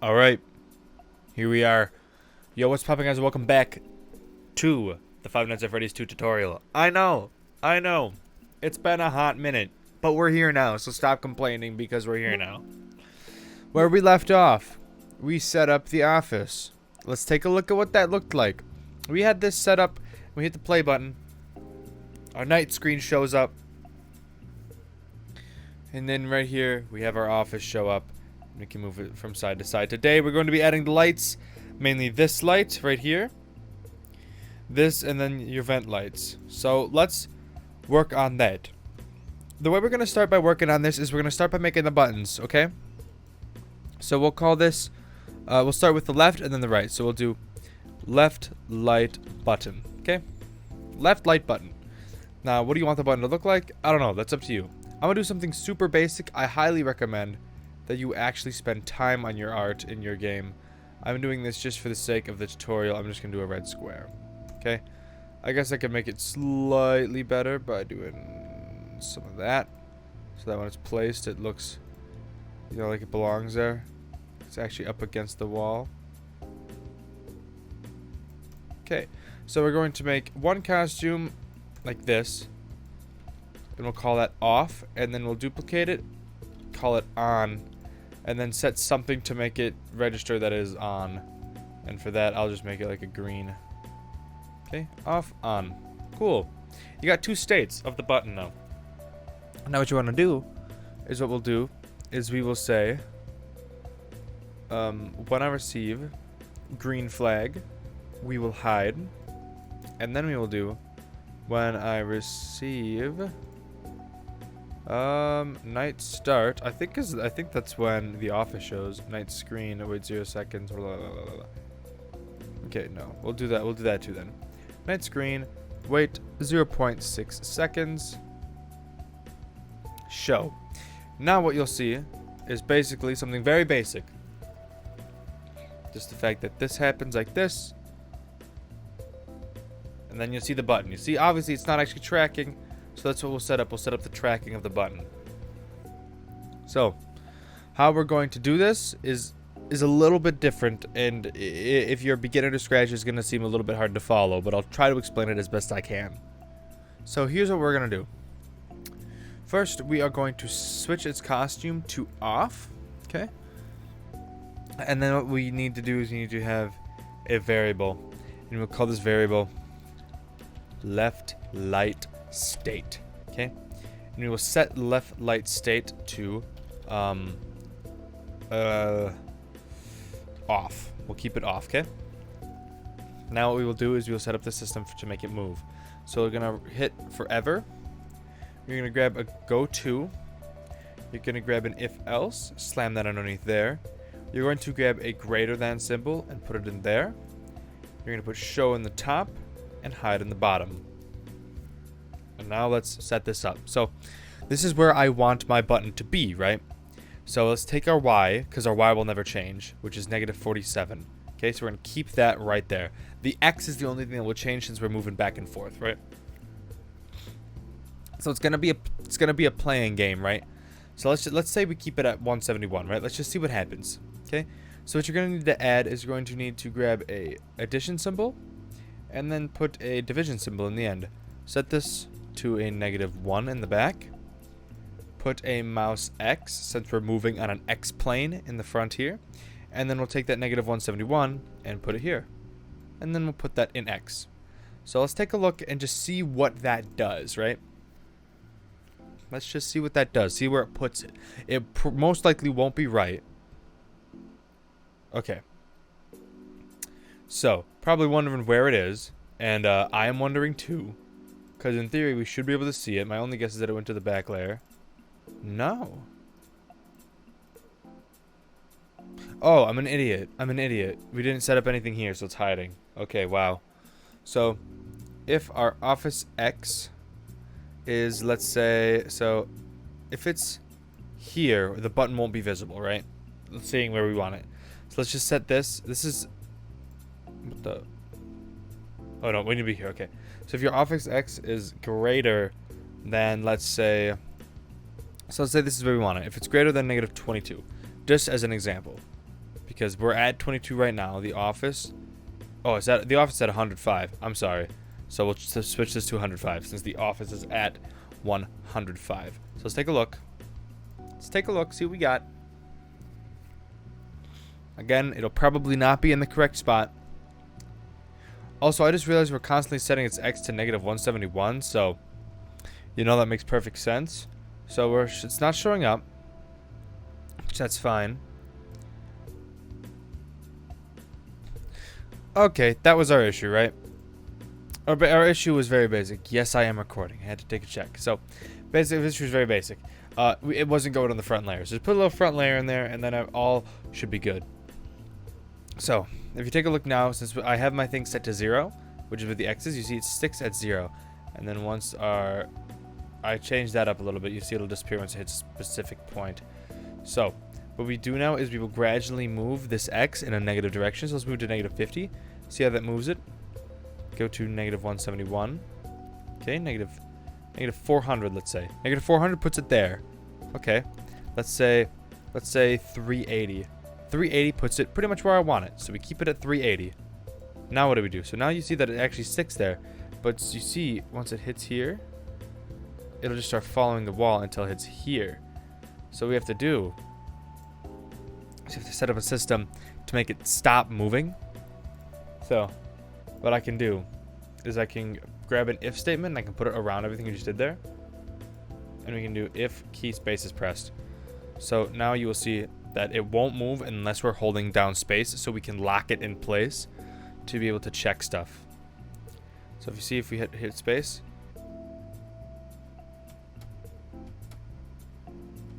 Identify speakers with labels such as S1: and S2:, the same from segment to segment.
S1: Alright, here we are. Yo, what's popping, guys? Welcome back to the Five Nights at Freddy's 2 tutorial. I know. It's been a hot minute, but we're here now, so stop complaining because we're here now. Where we left off, we set up the office. Let's take a look at what that looked like. We had this set up, we hit the play button. Our night screen shows up. And then right here, we have our office show up. We can move it from side to side. Today, we're going to be adding the lights. Mainly this light right here. This, and then your vent lights. So, let's work on that. The way we're going to start by working on this is we're going to start by making the buttons, okay? So, we'll call this... we'll start with the left and then the right. So, we'll do left light button, okay? Left light button. Now, what do you want the button to look like? I don't know. That's up to you. I'm going to do something super basic. I highly recommend that you actually spend time on your art in your game. I'm doing this just for the sake of the tutorial. I'm just going to do a red square. Okay? I guess I could make it slightly better by doing some of that. So that when it's placed, it looks, you know, like it belongs there. It's actually up against the wall. Okay. So we're going to make one costume like this. And we'll call that off. And then we'll duplicate it. Call it on. And then set something to make it register that is on. And for that, I'll just make it like a green. Okay, off, on. Cool. You got two states of the button now. Now what you want to do is what we'll do is we will say when I receive green flag, we will hide. And then we will do when I receive night start. I think that's when the office shows. Night screen, wait 0 seconds. Blah, blah, blah, blah. Okay, no. We'll do that. We'll do that too then. Night screen, wait 0.6 seconds. Show. Now what you'll see is basically something very basic. Just the fact that this happens like this. And then you'll see the button. You see, obviously it's not actually tracking. So that's what we'll set up. We'll set up the tracking of the button. So, how we're going to do this is a little bit different. And if you're a beginner to Scratch, it's going to seem a little bit hard to follow. But I'll try to explain it as best I can. So, here's what we're going to do. First, we are going to switch its costume to off. Okay? And then what we need to do is we need to have a variable. And we'll call this variable left light state. Okay, and we will set left light state to off. We'll keep it off. Okay, now what we will do is we will set up the system to make it move. So we're gonna hit forever. You're gonna grab a go to. You're gonna grab an if else, slam that underneath there. You're going to grab a greater than symbol and put it in there. You're gonna put show in the top and hide in the bottom. And now let's set this up. So this is where I want my button to be, right? So let's take our Y, because our Y will never change, which is -47. Okay, so we're going to keep that right there. The X is the only thing that will change since we're moving back and forth, right? So it's going to be a playing game, right? So let's say we keep it at 171, right? Let's just see what happens. Okay? So what you're going to need to add is you're going to need to grab a addition symbol and then put a division symbol in the end. Set this to a -1 in the back. Put a mouse X, since we're moving on an X plane in the front here. And then we'll take that -171 and put it here. And then we'll put that in X. So let's take a look and just see what that does, right? Let's just see what that does. See where it puts it. It most likely won't be right. Okay. So, probably wondering where it is. And I am wondering too. Because in theory, we should be able to see it. My only guess is that it went to the back layer. No. Oh, I'm an idiot. We didn't set up anything here, so it's hiding. Okay, wow. So, if our office X is, let's say, so if it's here, the button won't be visible, right? Let's see where we want it. So let's just set this. This is... What the... Oh, no, we need to be here. Okay. So if your office X is greater than, let's say... So let's say this is where we want it. If it's greater than -22. Just as an example. because we're at 22 right now. The office, oh, it's at the office at 105. I'm sorry. So we'll just switch this to 105 since the office is at 105. So let's take a look. Let's take a look, see what we got. Again, it'll probably not be in the correct spot. Also, I just realized we're constantly setting its x to negative 171, so you know that makes perfect sense. So it's not showing up, which that's fine. Okay, that was our issue, right? Our issue was very basic. Yes, I am recording. I had to take a check. So, basically, this issue is very basic. It wasn't going on the front layer. So just put a little front layer in there, and then all should be good. So, if you take a look now, since I have my thing set to 0, which is with the x's, you see it sticks at 0. And then once I change that up a little bit, you see it'll disappear once it hits a specific point. So, what we do now is we will gradually move this x in a negative direction. So let's move to negative 50. See how that moves it? Go to negative 171. Okay, negative 400, let's say. Negative 400 puts it there. Okay, let's say 380. 380 puts it pretty much where I want it. So we keep it at 380. Now what do we do? So now you see that it actually sticks there. But you see, once it hits here, it'll just start following the wall until it hits here. So we have to do is you have to set up a system to make it stop moving. So what I can do is I can grab an if statement and I can put it around everything you just did there. And we can do if key space is pressed. So now you will see that it won't move unless we're holding down space, so we can lock it in place to be able to check stuff. So if you see, if we hit space.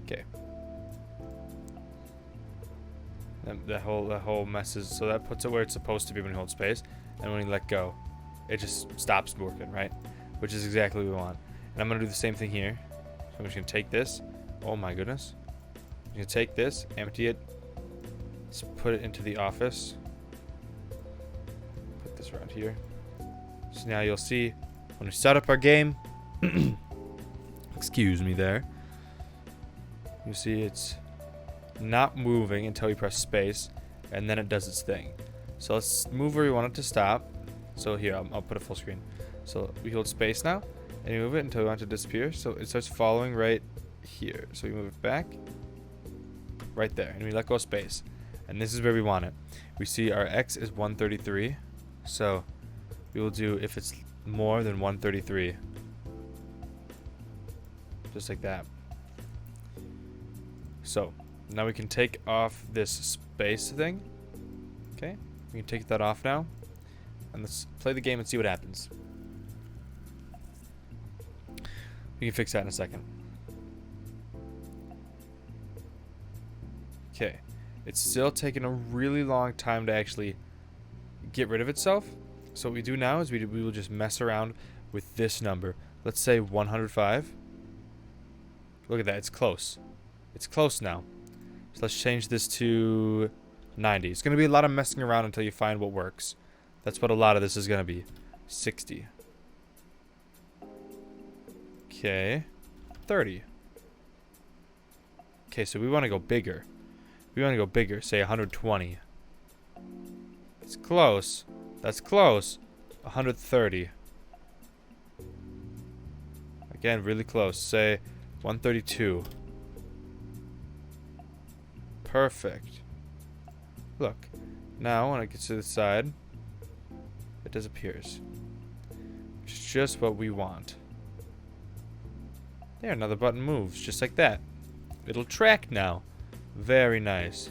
S1: Okay. That whole messes, so that puts it where it's supposed to be when you hold space, and when you let go, it just stops working, right? Which is exactly what we want. And I'm gonna do the same thing here. So I'm just gonna take this. Oh my goodness. I'm gonna take this, empty it, let's put it into the office. Put this around here. So now you'll see when we start up our game, excuse me there, you see it's not moving until we press space, and then it does its thing. So let's move where we want it to stop. So here, I'll put a full screen. So we hold space now, and you move it until we want it to disappear. So it starts following right here. So we move it back, right there, and we let go of space. And this is where we want it. We see our x is 133. So we will do if it's more than 133. Just like that. So now we can take off this space thing. Okay, we can take that off now. And let's play the game and see what happens. We can fix that in a second. Okay, it's still taking a really long time to actually get rid of itself. So what we do now is we will just mess around with this number. Let's say 105. Look at that, it's close. It's close now. So let's change this to 90. It's going to be a lot of messing around until you find what works. That's what a lot of this is going to be. 60. Okay. 30. Okay, so we want to go bigger. We want to go bigger. Say 120. It's close. That's close. 130. Again, really close. Say 132. Perfect. Look. Now, when it gets to the side, it disappears. Which is just what we want. There, another button moves, just like that. It'll track now. Very nice.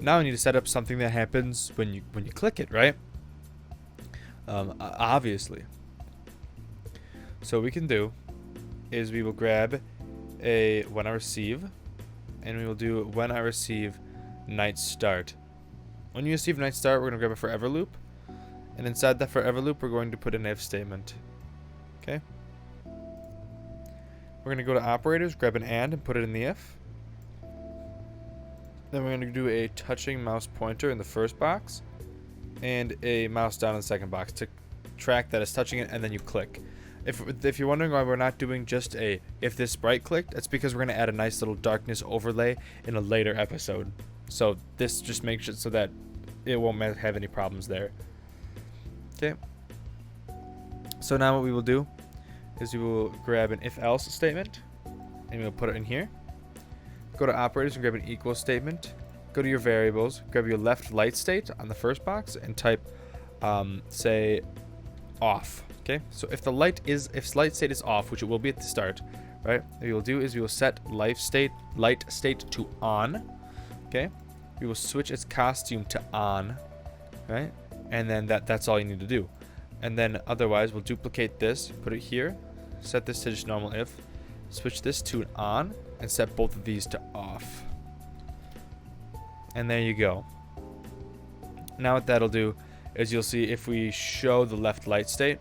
S1: Now we need to set up something that happens when you click it, right? Obviously. So what we can do is we will grab a when I receive, and we will do when I receive night start. When you receive night start, we're going to grab a forever loop, and inside that forever loop we're going to put an if statement. Okay, we're going to go to operators, grab an and put it in the if. Then we're going to do a touching mouse pointer in the first box and a mouse down in the second box to track that it's touching it, and then you click. If you're wondering why we're not doing just a if this sprite clicked, that's because we're going to add a nice little darkness overlay in a later episode. So this just makes it so that it won't have any problems there. Okay. So now what we will do is we will grab an if-else statement, and we'll put it in here. Go to operators and grab an equal statement. Go to your variables, grab your left light state on the first box, and type, say, off. Okay. So if light state is off, which it will be at the start, right? What we will do is we will set light state to on. Okay. We will switch its costume to on, right? And then that's all you need to do. And then otherwise, we'll duplicate this, put it here, set this to just normal if, switch this to an on, and set both of these to off. And there you go. Now what that'll do is you'll see if we show the left light state,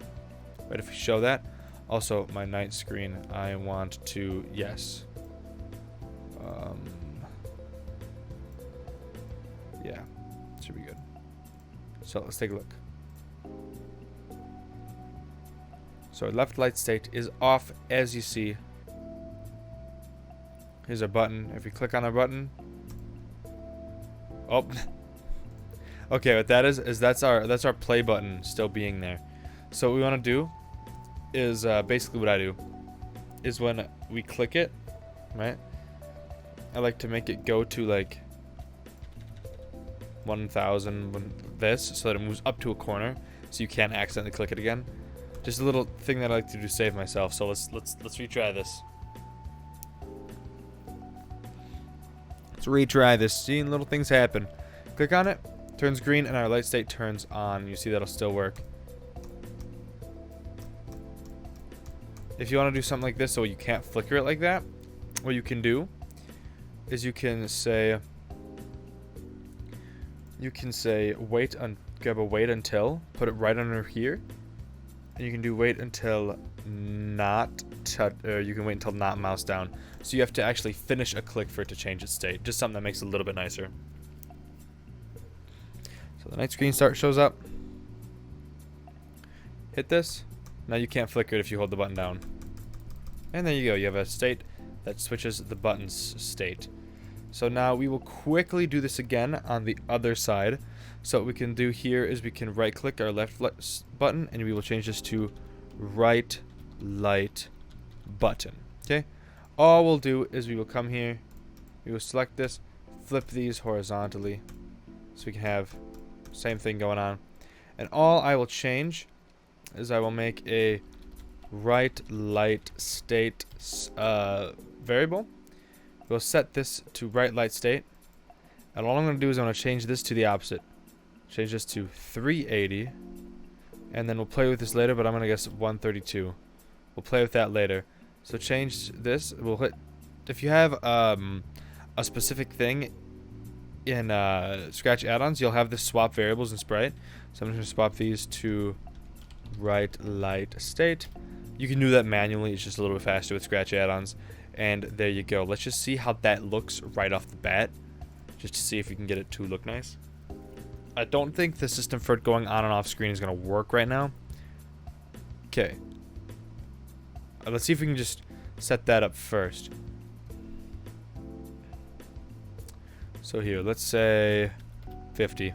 S1: right? If we show that, also my night screen, I want to, yes. Yeah, should be good. So let's take a look. So our left light state is off, as you see. Here's our button. If we click on our button, oh, okay. What that is that's our play button still being there. So what we want to do is basically what I do is when we click it, right? I like to make it go to like 1000 this, so that it moves up to a corner, so you can't accidentally click it again. Just a little thing that I like to do to save myself. So let's retry this. Let's retry this. Seeing little things happen. Click on it, turns green, and our light state turns on. You see that'll still work. If you want to do something like this so you can't flicker it like that, what you can do is you can say grab a wait until, put it right under here, and you can do wait until not you can wait until not mouse down. So you have to actually finish a click for it to change its state. Just something that makes it a little bit nicer. So the night screen shows up. Hit this. Now you can't flicker it if you hold the button down. And there you go. You have a state that switches the button's state. So now we will quickly do this again on the other side. So what we can do here is we can right click our left button, and we will change this to right light button. Okay. All we'll do is we will come here, we will select this, flip these horizontally, so we can have same thing going on. And all I will change is I will make a right light state variable. We'll set this to right light state, and all I'm going to do is I'm going to change this to the opposite. Change this to 380, and then we'll play with this later, but I'm going to guess 132. We'll play with that later. So change this. We'll hit, if you have a specific thing in Scratch add-ons, you'll have the swap variables in Sprite. So I'm just going to swap these to right light state. You can do that manually. It's just a little bit faster with Scratch add-ons. And there you go. Let's just see how that looks right off the bat, just to see if we can get it to look nice. I don't think the system for it going on and off screen is going to work right now. Okay. Let's see if we can just set that up first. So here, let's say 50.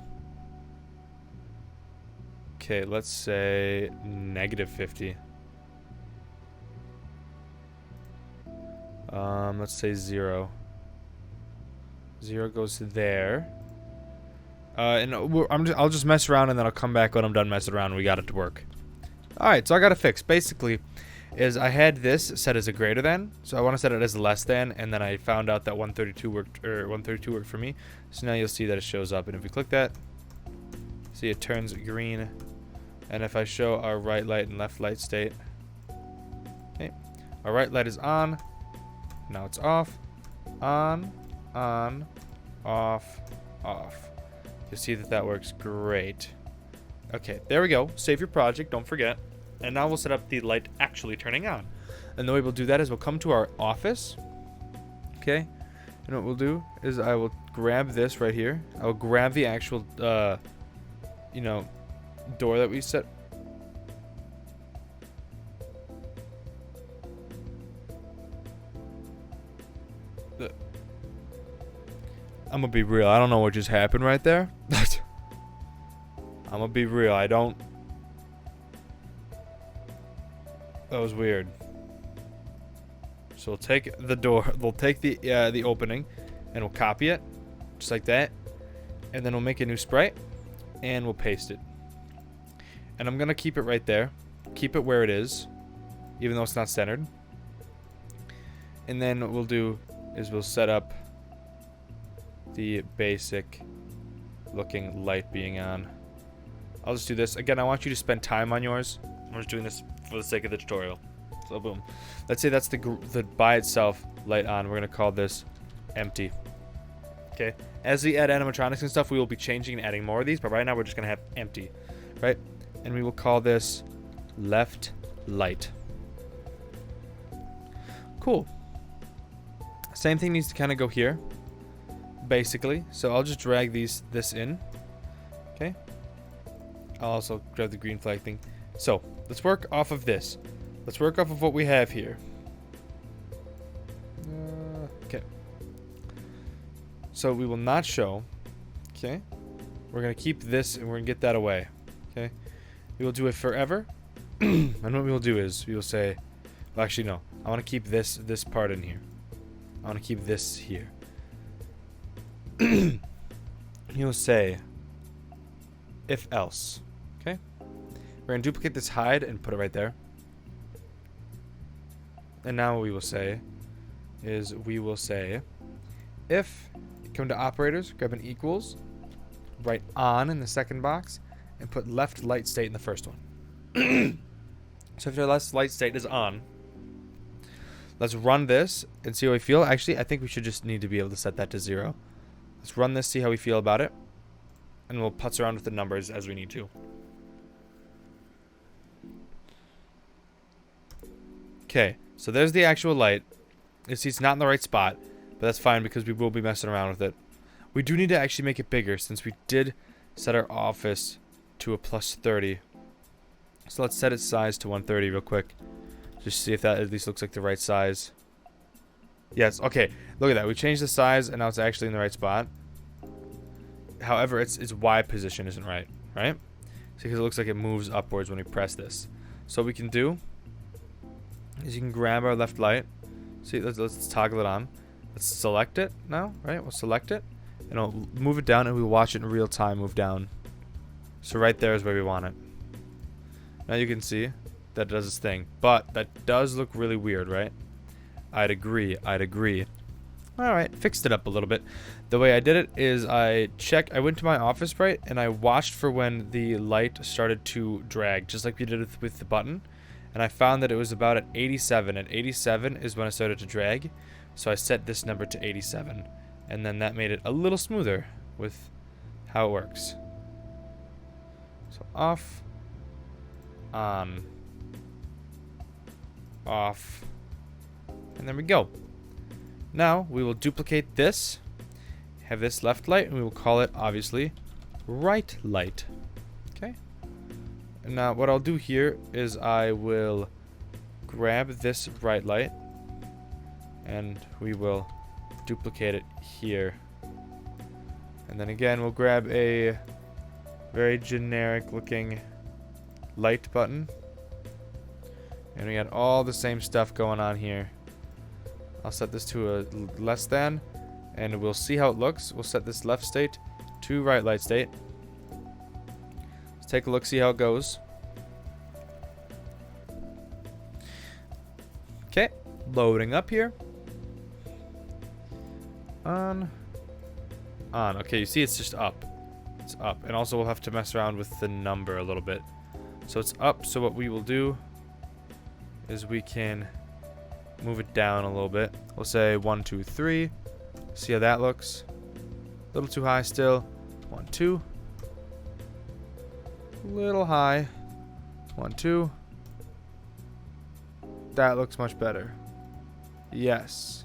S1: Okay, let's say -50. Let's say 0. 0 goes there. And I'll just mess around, and then I'll come back when I'm done messing around and we got it to work. Alright, so I got it fixed. Basically, is I had this set as a greater than, so I want to set it as a less than, and then I found out that 132 worked, or 132 worked for me. So now you'll see that it shows up, and if we click that, see it turns green. And if I show our right light and left light state, okay, our right light is on. Now it's off, on, off, off. You'll see that that works great. Okay, there we go. Save your project, don't forget. And now we'll set up the light actually turning on. And the way we'll do that is we'll come to our office. Okay, and what we'll do is I will grab this right here. I will grab the actual, door that we set. I'm I'm gonna be real. I don't know what just happened right there. I'm gonna be real. I don't. That was weird. So we'll take the door. We'll take the opening, and we'll copy it, just like that, and then we'll make a new sprite, and we'll paste it. And I'm gonna keep it right there. Keep it where it is, even though it's not centered. And then what we'll do is we'll set up the basic looking light being on. I'll just do this. Again, I want you to spend time on yours. I'm just doing this for the sake of the tutorial. So boom. Let's say that's the by itself light on. We're going to call this empty. Okay. As we add animatronics and stuff, we will be changing and adding more of these. But right now we're just going to have empty. Right? And we will call this left light. Cool. Same thing needs to kind of go here, basically. So I'll just drag this in. Okay. I'll also grab the green flag thing. So let's work off of this. Let's work off of what we have here. Okay. So we will not show. Okay. We're gonna keep this and we're gonna get that away. Okay. We will do it forever. And what we will do is we will say, well, actually no. I want to keep this part in here. I want to keep this here. You'll say if else. Okay? We're going to duplicate this hide and put it right there. And now what we will say is we will say if you come to operators, grab an equals, write on in the second box, and put left light state in the first one. So if your left light state is on, let's run this and see how we feel. Actually, I think we should just need to be able to set that to 0. Let's run this, see how we feel about it. And we'll putz around with the numbers as we need to. Okay, so there's the actual light. You see it's not in the right spot, but that's fine because we will be messing around with it. We do need to actually make it bigger since we did set our office to a +30. So let's set its size to 130 real quick. Just see if that at least looks like the right size. Yes, okay. Look at that. We changed the size and now it's actually in the right spot. However, its Y position isn't right, right? Because it looks like it moves upwards when we press this. So what we can do is you can grab our left light. See, let's toggle it on. Let's select it now, right? We'll select it and we'll move it down and we'll watch it in real time move down. So right there is where we want it. Now you can see that does its thing, but that does look really weird, right? I'd agree. Alright, fixed it up a little bit. The way I did it is I went to my office sprite and I watched for when the light started to drag, just like we did with the button. And I found that it was about at 87. At 87 is when it started to drag. So I set this number to 87. And then that made it a little smoother with how it works. So off, on, off, and there we go. Now we will duplicate this, have this left light, and we will call it obviously right light. Okay. And now what I'll do here is I will grab this right light and we will duplicate it here. And then again we'll grab a very generic looking light button. And we got all the same stuff going on here. I'll set this to a less than, and we'll see how it looks. We'll set this left state to right light state. Let's take a look, see how it goes. Okay, loading up here. On. Okay, you see it's just up. It's up. And also we'll have to mess around with the number a little bit. So it's up, so what we will do is we can move it down a little bit. We'll say 1, 2, 3. See how that looks. A little too high still. 1, 2. A little high. 1, 2. That looks much better. Yes.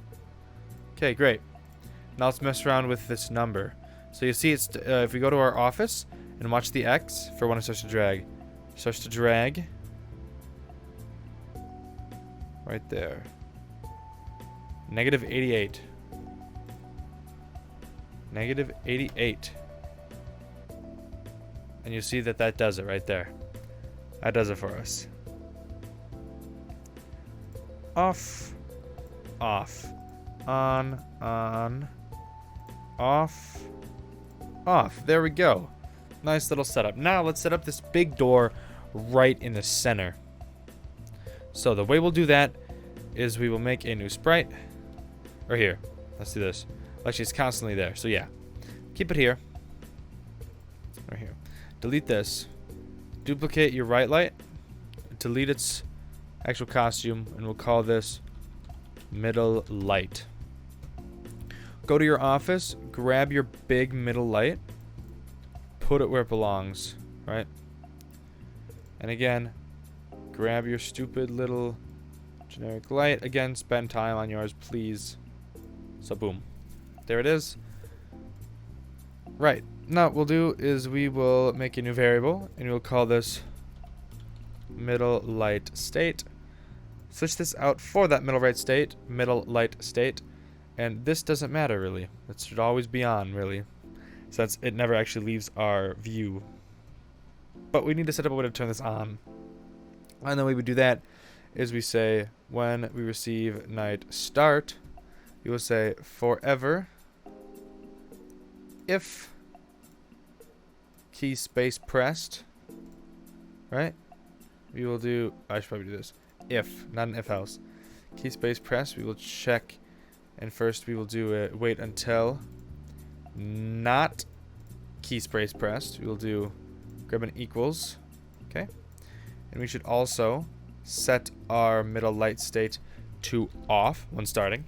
S1: Okay, great. Now let's mess around with this number. So you see, it's if we go to our office and watch the X for when it starts to drag. It starts to drag. Right there. -88. Negative 88. And you see that that does it right there. That does it for us. Off. Off. On. On. Off. Off. There we go. Nice little setup. Now let's set up this big door right in the center. So the way we'll do that is we will make a new sprite. Or here. Let's do this. Actually, it's constantly there. So yeah. Keep it here. Right here. Delete this. Duplicate your right light. Delete its actual costume. And we'll call this middle light. Go to your office. Grab your big middle light. Put it where it belongs. Right? And again, grab your stupid little generic light. Again, spend time on yours, please. So boom. There it is. Right. Now what we'll do is we will make a new variable and we'll call this middle light state. Switch this out for that middle light state. And this doesn't matter really. It should always be on really, since it never actually leaves our view. But we need to set up a way to turn this on. And the way we do that is we say when we receive night start, we will say forever if key space pressed, right? We will do, I should probably do this, if, not an if else. Key space pressed, we will check, and first we will do it, wait until not key space pressed. We will do grab an equals, okay? And we should also set our middle light state to off when starting.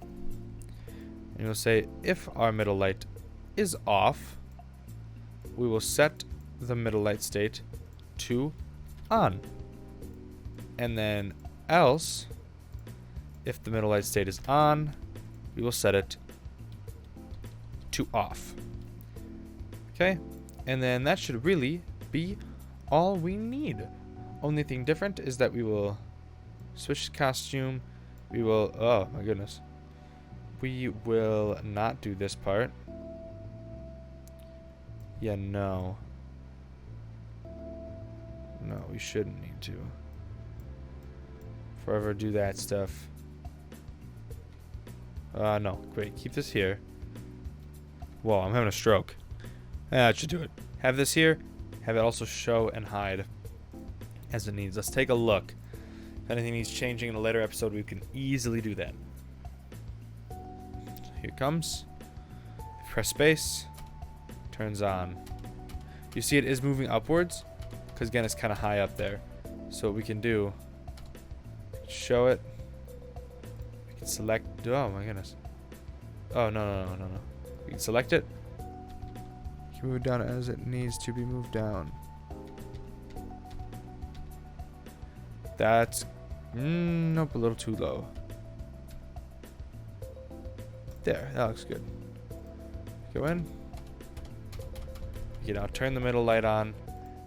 S1: And we'll say if our middle light is off, we will set the middle light state to on. And then else, if the middle light state is on, we will set it to off. Okay? And then that should really be all we need. Only thing different is that we will switch costume. We will, oh my goodness. We will not do this part. Yeah, no. No, we shouldn't need to. Forever do that stuff. No. Great. Keep this here. Whoa, I'm having a stroke. That should do it. Have this here. Have it also show and hide as it needs. Let's take a look. If anything needs changing in a later episode, we can easily do that. Here it comes. Press space. Turns on. You see it is moving upwards because again it's kind of high up there. So what we can do, show it. We can select, oh my goodness. Oh no. We can select it. You can move it down as it needs to be moved down. That's nope, a little too low. There, that looks good. Go in. You know, turn the middle light on.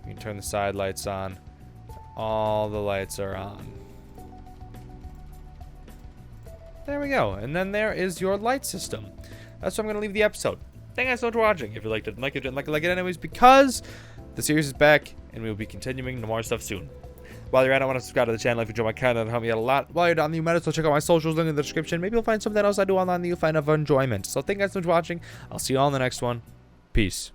S1: You can turn the side lights on. All the lights are on. There we go. And then there is your light system. That's where I'm going to leave the episode. Thank you guys so much for watching. If you liked it, like it anyways, because the series is back and we will be continuing more stuff soon. While you're at it, I want to subscribe to the channel if you enjoy my content. It'll help me out a lot. While you're down there, you might as well check out my socials, link in the description. Maybe you'll find something else I do online that you'll find of enjoyment. So thank you guys so much for watching. I'll see you all in the next one. Peace.